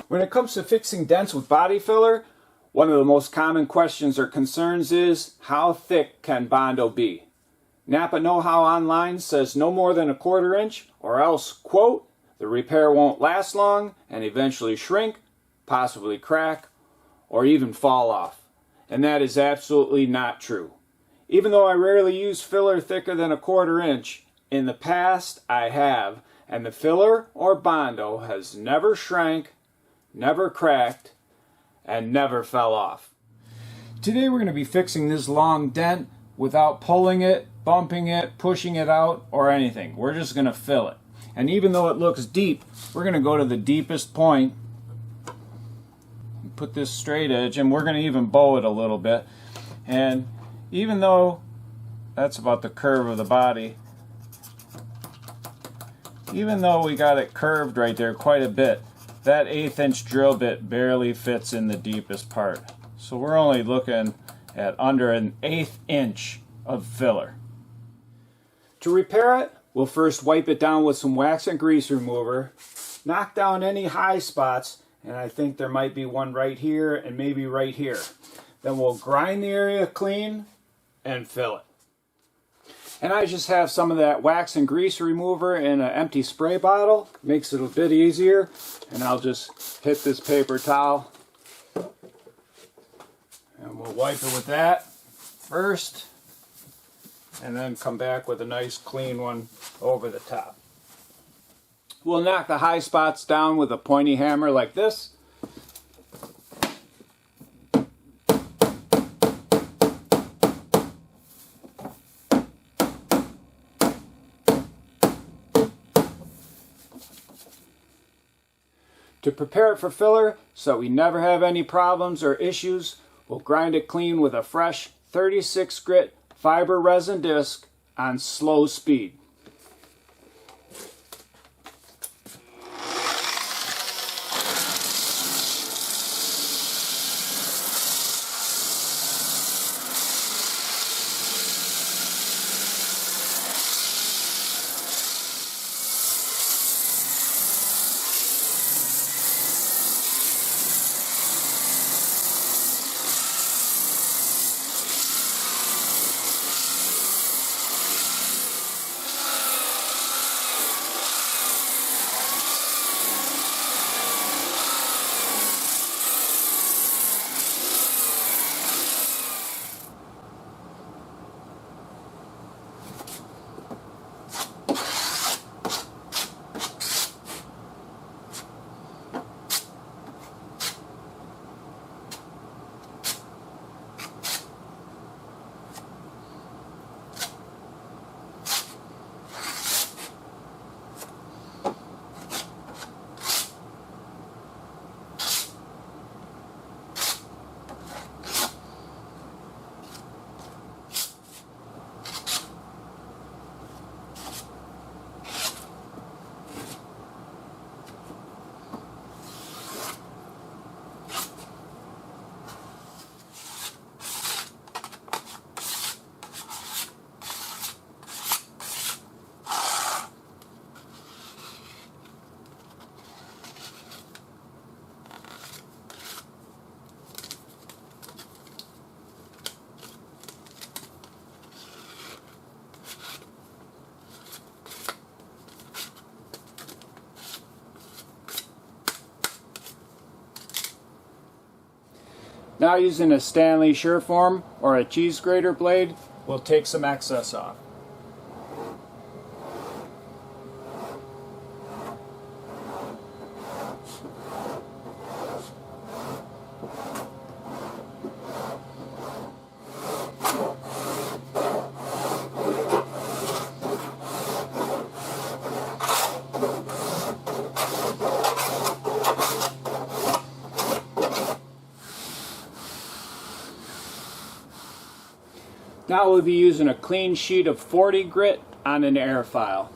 When it comes to fixing dents with body filler, one of the most common questions or concerns is, how thick can Bondo be? Napa Know-How Online says no more than 1/4 inch, or else, quote, the repair won't last long and eventually shrink, possibly crack, or even fall off. And that is absolutely not true. Even though I rarely use filler thicker than 1/4 inch, in the past I have, and the filler or Bondo has never shrank, never cracked, and never fell off. Today we're going to be fixing this long dent without pulling it, bumping it, pushing it out, or anything. We're just going to fill it. And even though it looks deep, we're going to go to the deepest point, put this straight edge, and we're going to even bow it a little bit. And even though that's about the curve of the body, even though we got it curved right there quite a bit, that 1/8 inch drill bit barely fits in the deepest part. So we're only looking at under an 1/8 inch of filler. To repair it, we'll first wipe it down with some wax and grease remover, knock down any high spots, and I think there might be one right here and maybe right here. Then we'll grind the area clean and fill it. And I just have some of that wax and grease remover in an empty spray bottle. Makes it a bit easier. And I'll just hit this paper towel. And we'll wipe it with that first. And then come back with a nice clean one over the top. We'll knock the high spots down with a pointy hammer like this. To prepare it for filler, so we never have any problems or issues, we'll grind it clean with a fresh 36 grit fiber resin disc on slow speed. Now using a Stanley Surform or a cheese grater blade, we'll take some excess off. Now we'll be using a clean sheet of 40 grit on an air file.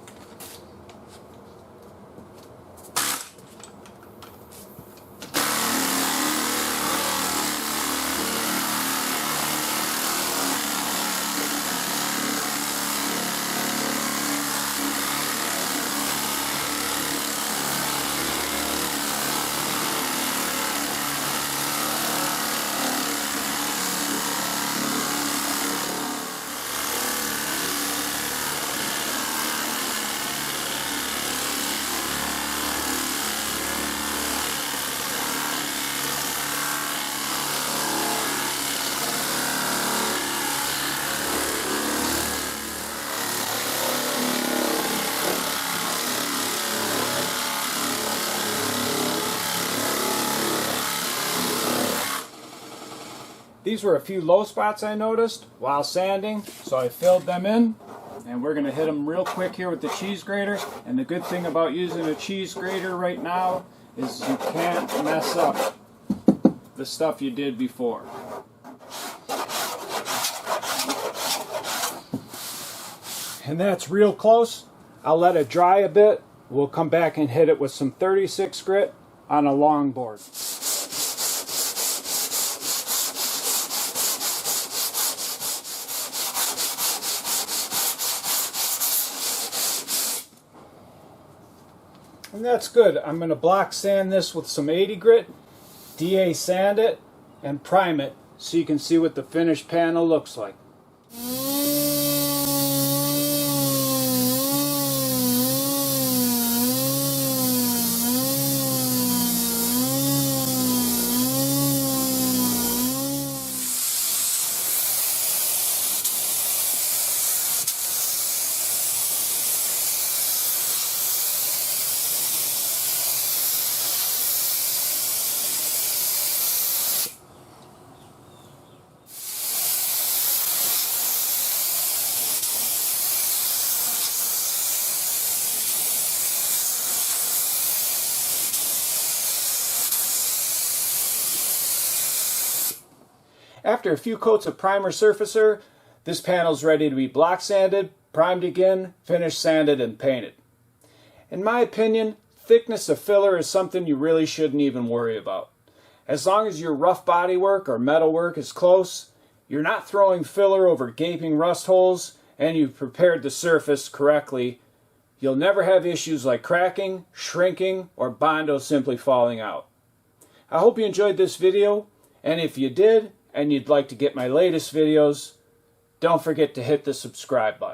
These were a few low spots I noticed while sanding, so I filled them in. And we're going to hit them real quick here with the cheese grater. And the good thing about using a cheese grater right now is you can't mess up the stuff you did before. And that's real close. I'll let it dry a bit. We'll come back and hit it with some 36 grit on a long board. And that's good. I'm going to block sand this with some 80 grit, DA sand it, and prime it so you can see what the finished panel looks like. After a few coats of primer surfacer, this panel is ready to be block sanded, primed again, finished sanded, and painted. In my opinion, thickness of filler is something you really shouldn't even worry about. As long as your rough body work or metal work is close, you're not throwing filler over gaping rust holes, and you've prepared the surface correctly, you'll never have issues like cracking, shrinking, or Bondo simply falling out. I hope you enjoyed this video, and if you did, and you'd like to get my latest videos, don't forget to hit the subscribe button.